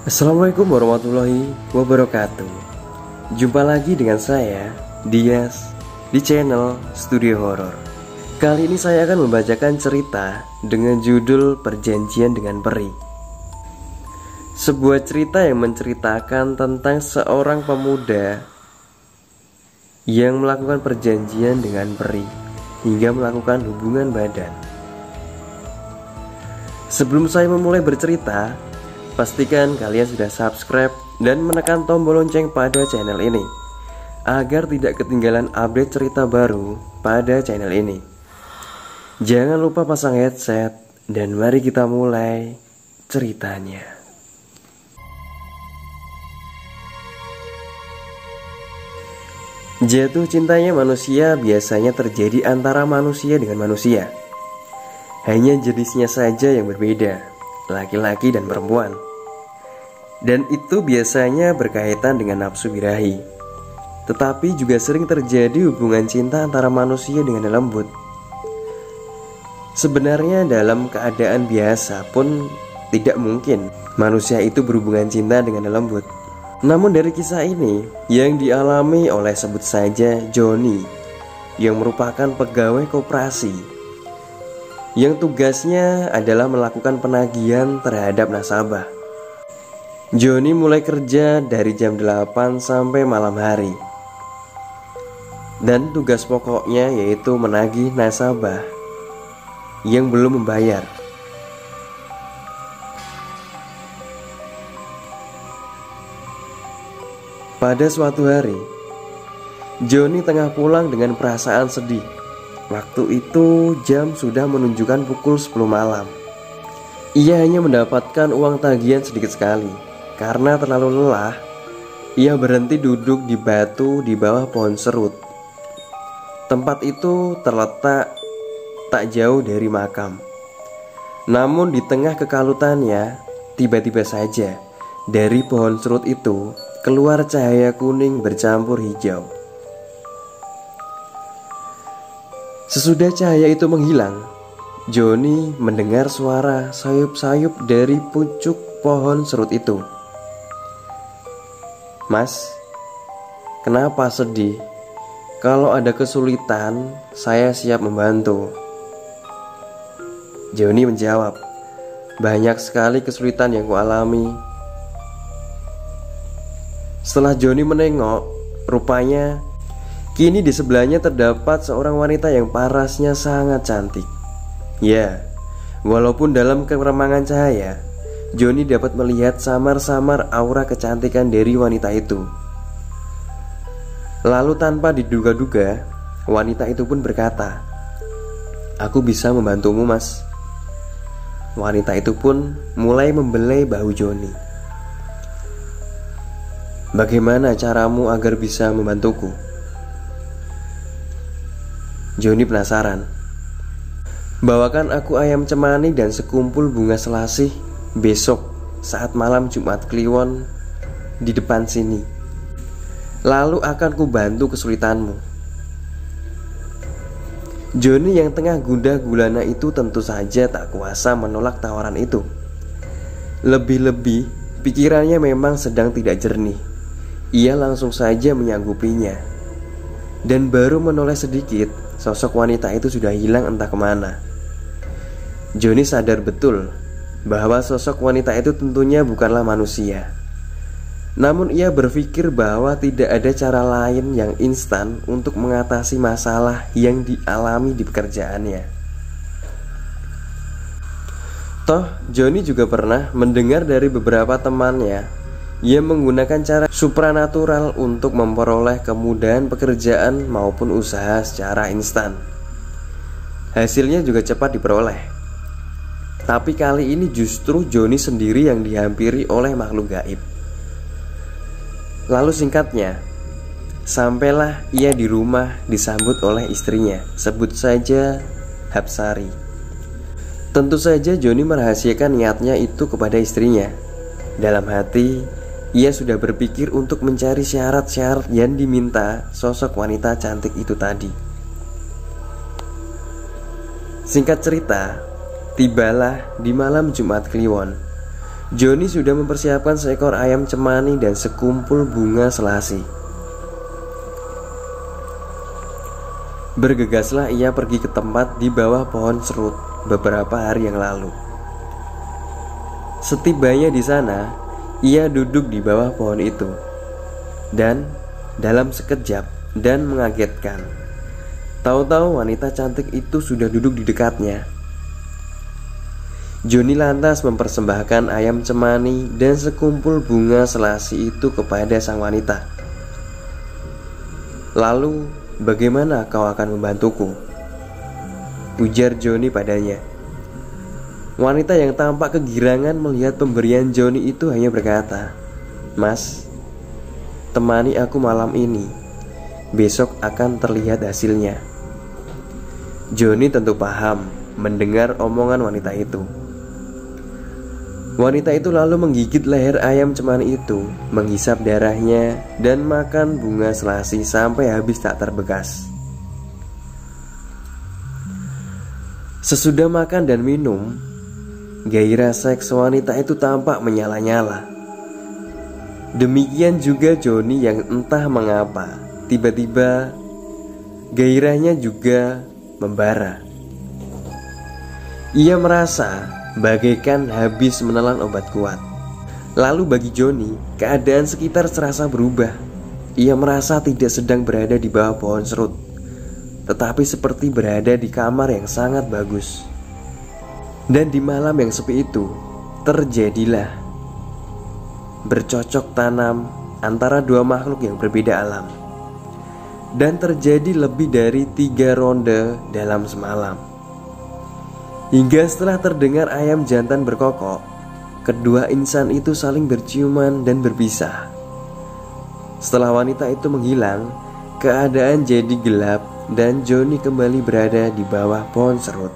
Assalamualaikum warahmatullahi wabarakatuh. Jumpa lagi dengan saya, Dias, di channel Studio Horor. Kali ini saya akan membacakan cerita dengan judul Perjanjian dengan Peri. Sebuah cerita yang menceritakan tentang seorang pemuda yang melakukan perjanjian dengan peri hingga melakukan hubungan badan. Sebelum saya memulai bercerita, pastikan kalian sudah subscribe dan menekan tombol lonceng pada channel ini agar tidak ketinggalan update cerita baru pada channel ini. Jangan lupa pasang headset dan mari kita mulai ceritanya. Jatuh cintanya manusia biasanya terjadi antara manusia dengan manusia. Hanya jenisnya saja yang berbeda, laki-laki dan perempuan. Dan itu biasanya berkaitan dengan nafsu birahi. Tetapi juga sering terjadi hubungan cinta antara manusia dengan lembut. Sebenarnya dalam keadaan biasa pun tidak mungkin manusia itu berhubungan cinta dengan lembut. Namun dari kisah ini yang dialami oleh sebut saja Joni, yang merupakan pegawai koperasi, yang tugasnya adalah melakukan penagihan terhadap nasabah. Joni mulai kerja dari jam 8 sampai malam hari. Dan tugas pokoknya yaitu menagih nasabah yang belum membayar. Pada suatu hari, Joni tengah pulang dengan perasaan sedih. Waktu itu jam sudah menunjukkan pukul 10 malam. Ia hanya mendapatkan uang tagihan sedikit sekali. Karena terlalu lelah, ia berhenti duduk di batu di bawah pohon serut. Tempat itu terletak tak jauh dari makam. Namun di tengah kekalutannya, tiba-tiba saja dari pohon serut itu keluar cahaya kuning bercampur hijau. Sesudah cahaya itu menghilang, Joni mendengar suara sayup-sayup dari pucuk pohon serut itu. "Mas, kenapa sedih? Kalau ada kesulitan, saya siap membantu." Joni menjawab, "Banyak sekali kesulitan yang kualami." Setelah Joni menengok, rupanya kini di sebelahnya terdapat seorang wanita yang parasnya sangat cantik. Ya, walaupun dalam keremangan cahaya, Joni dapat melihat samar-samar aura kecantikan dari wanita itu. Lalu tanpa diduga-duga, wanita itu pun berkata, "Aku bisa membantumu, Mas." Wanita itu pun mulai membelai bahu Joni. "Bagaimana caramu agar bisa membantuku?" Joni penasaran. "Bawakan aku ayam cemani dan sekumpul bunga selasih besok saat malam Jumat Kliwon di depan sini. Lalu akan kubantu kesulitanmu." Joni yang tengah gundah gulana itu tentu saja tak kuasa menolak tawaran itu. Lebih-lebih pikirannya memang sedang tidak jernih. Ia langsung saja menyanggupinya. Dan baru menoleh sedikit, sosok wanita itu sudah hilang entah kemana. Joni sadar betul bahwa sosok wanita itu tentunya bukanlah manusia. Namun ia berpikir bahwa tidak ada cara lain yang instan untuk mengatasi masalah yang dialami di pekerjaannya. Toh, Joni juga pernah mendengar dari beberapa temannya yang menggunakan cara supranatural untuk memperoleh kemudahan pekerjaan maupun usaha secara instan. Hasilnya juga cepat diperoleh. Tapi kali ini justru Joni sendiri yang dihampiri oleh makhluk gaib. Lalu singkatnya, sampailah ia di rumah disambut oleh istrinya, sebut saja Hapsari. Tentu saja Joni merahasiakan niatnya itu kepada istrinya. Dalam hati, ia sudah berpikir untuk mencari syarat-syarat yang diminta sosok wanita cantik itu tadi. Singkat cerita, tibalah di malam Jumat Kliwon. Joni sudah mempersiapkan seekor ayam cemani dan sekumpul bunga selasi. Bergegaslah ia pergi ke tempat di bawah pohon serut beberapa hari yang lalu. Setibanya di sana, ia duduk di bawah pohon itu. Dan dalam sekejap dan mengagetkan, tahu-tahu wanita cantik itu sudah duduk di dekatnya. Joni lantas mempersembahkan ayam cemani dan sekumpul bunga selasi itu kepada sang wanita. "Lalu, bagaimana kau akan membantuku?" ujar Joni padanya. Wanita yang tampak kegirangan melihat pemberian Joni itu hanya berkata, "Mas, temani aku malam ini. Besok akan terlihat hasilnya." Joni tentu paham mendengar omongan wanita itu. Wanita itu lalu menggigit leher ayam cemani itu, menghisap darahnya, dan makan bunga selasi sampai habis tak terbekas. Sesudah makan dan minum, gairah seks wanita itu tampak menyala-nyala. Demikian juga Joni yang entah mengapa tiba-tiba gairahnya juga membara. Ia merasa bagaikan habis menelan obat kuat. Lalu bagi Joni, keadaan sekitar serasa berubah. Ia merasa tidak sedang berada di bawah pohon serut, tetapi seperti berada di kamar yang sangat bagus. Dan di malam yang sepi itu, terjadilah bercocok tanam antara dua makhluk yang berbeda alam. Dan terjadi lebih dari 3 ronde dalam semalam. Hingga setelah terdengar ayam jantan berkokok, kedua insan itu saling berciuman dan berpisah. Setelah wanita itu menghilang, keadaan jadi gelap dan Joni kembali berada di bawah pohon serut.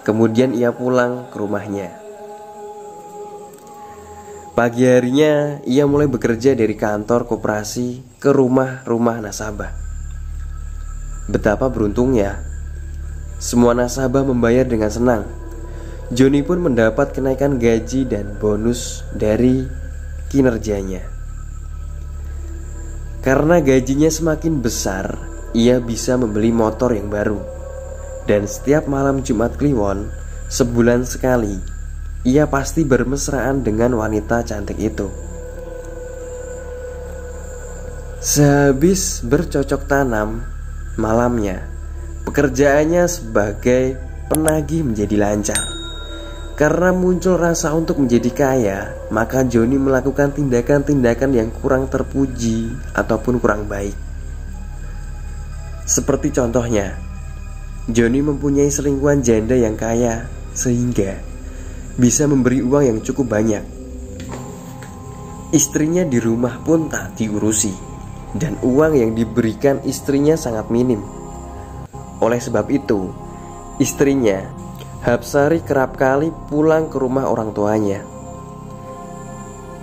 Kemudian ia pulang ke rumahnya. Pagi harinya ia mulai bekerja dari kantor koperasi ke rumah-rumah nasabah. Betapa beruntungnya, semua nasabah membayar dengan senang. Joni pun mendapat kenaikan gaji dan bonus dari kinerjanya. Karena gajinya semakin besar, ia bisa membeli motor yang baru. Dan setiap malam Jumat Kliwon, sebulan sekali, ia pasti bermesraan dengan wanita cantik itu. Sehabis bercocok tanam, malamnya pekerjaannya sebagai penagih menjadi lancar. Karena muncul rasa untuk menjadi kaya, maka Joni melakukan tindakan-tindakan yang kurang terpuji ataupun kurang baik. Seperti contohnya, Joni mempunyai selingkuhan janda yang kaya sehingga bisa memberi uang yang cukup banyak. Istrinya di rumah pun tak diurusi, dan uang yang diberikan istrinya sangat minim. Oleh sebab itu, istrinya, Hapsari, kerap kali pulang ke rumah orang tuanya.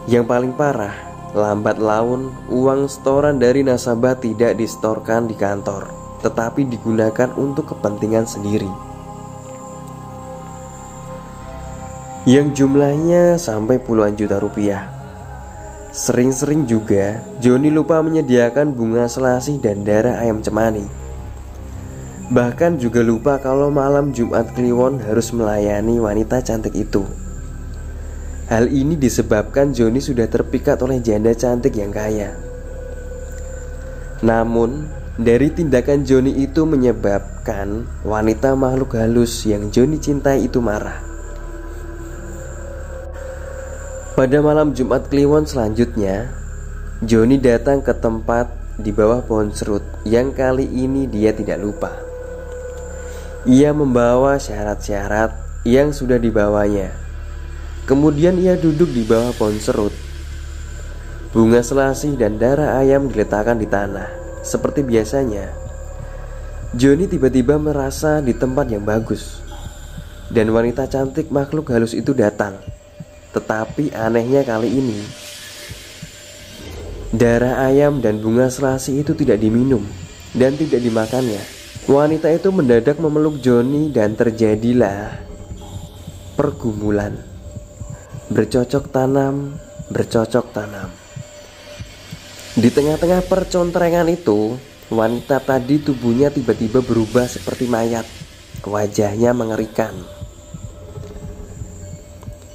Yang paling parah, lambat laun uang setoran dari nasabah tidak disetorkan di kantor, tetapi digunakan untuk kepentingan sendiri, yang jumlahnya sampai puluhan juta rupiah. Sering-sering juga Joni lupa menyediakan bunga selasi dan darah ayam cemani. Bahkan juga lupa kalau malam Jumat Kliwon harus melayani wanita cantik itu. Hal ini disebabkan Joni sudah terpikat oleh janda cantik yang kaya. Namun, dari tindakan Joni itu menyebabkan wanita makhluk halus yang Joni cintai itu marah. Pada malam Jumat Kliwon selanjutnya, Joni datang ke tempat di bawah pohon serut yang kali ini dia tidak lupa. Ia membawa syarat-syarat yang sudah dibawanya. Kemudian ia duduk di bawah pohon serut. Bunga selasi dan darah ayam diletakkan di tanah. Seperti biasanya, Joni tiba-tiba merasa di tempat yang bagus. Dan wanita cantik makhluk halus itu datang. Tetapi anehnya kali ini, darah ayam dan bunga selasi itu tidak diminum dan tidak dimakannya. Wanita itu mendadak memeluk Joni dan terjadilah pergumulan. bercocok tanam, bercocok tanam. Di tengah-tengah percontrengan itu, wanita tadi tubuhnya tiba-tiba berubah seperti mayat. Wajahnya mengerikan.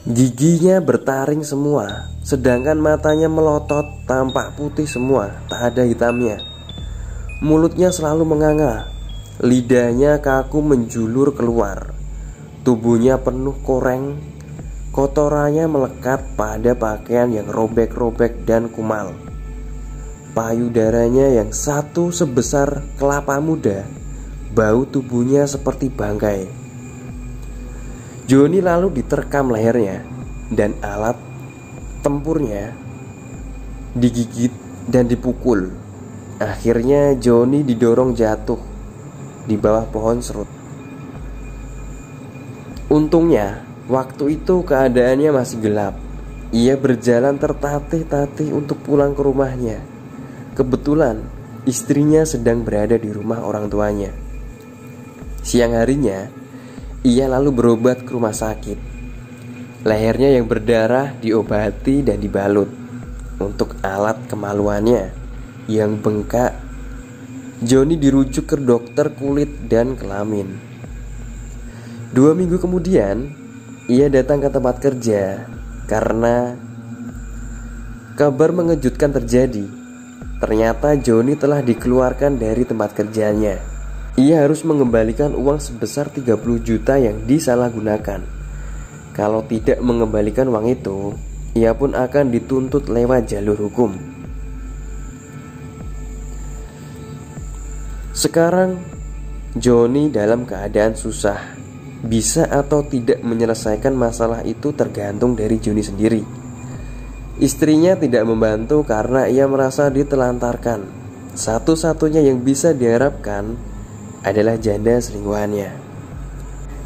Giginya bertaring semua, sedangkan matanya melotot, tampak putih semua, tak ada hitamnya. Mulutnya selalu menganga, lidahnya kaku menjulur keluar. Tubuhnya penuh koreng, kotorannya melekat pada pakaian yang robek-robek dan kumal. Payudaranya yang satu sebesar kelapa muda, bau tubuhnya seperti bangkai. Joni lalu diterkam lehernya dan alat tempurnya digigit dan dipukul. Akhirnya Joni didorong jatuh di bawah pohon serut. Untungnya waktu itu keadaannya masih gelap. Ia berjalan tertatih-tatih untuk pulang ke rumahnya. Kebetulan istrinya sedang berada di rumah orang tuanya. Siang harinya, ia lalu berobat ke rumah sakit. Lehernya yang berdarah diobati dan dibalut. Untuk alat kemaluannya yang bengkak, Joni dirujuk ke dokter kulit dan kelamin. 2 minggu kemudian, ia datang ke tempat kerja karena kabar mengejutkan terjadi. Ternyata Joni telah dikeluarkan dari tempat kerjanya. Ia harus mengembalikan uang sebesar 30 juta yang disalahgunakan. Kalau tidak mengembalikan uang itu, ia pun akan dituntut lewat jalur hukum. Sekarang Joni dalam keadaan susah. Bisa atau tidak menyelesaikan masalah itu tergantung dari Joni sendiri. Istrinya tidak membantu karena ia merasa ditelantarkan. Satu-satunya yang bisa diharapkan adalah janda selingkuhannya.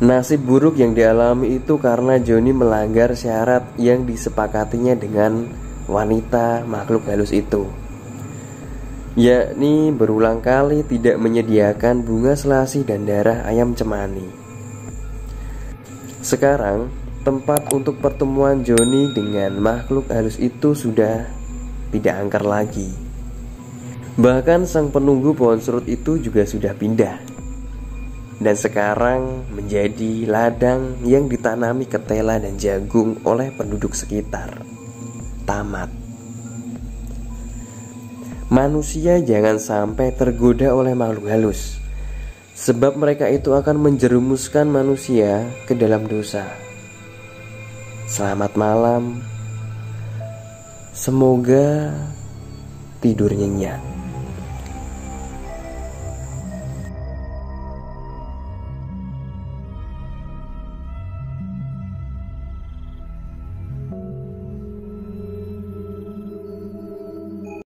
Nasib buruk yang dialami itu karena Joni melanggar syarat yang disepakatinya dengan wanita makhluk halus itu, yakni berulang kali tidak menyediakan bunga selasih dan darah ayam cemani. Sekarang tempat untuk pertemuan Joni dengan makhluk halus itu sudah tidak angker lagi. Bahkan sang penunggu pohon serut itu juga sudah pindah, dan sekarang menjadi ladang yang ditanami ketela dan jagung oleh penduduk sekitar. Tamat. Manusia jangan sampai tergoda oleh makhluk halus, sebab mereka itu akan menjerumuskan manusia ke dalam dosa. Selamat malam. Semoga tidur nyenyak.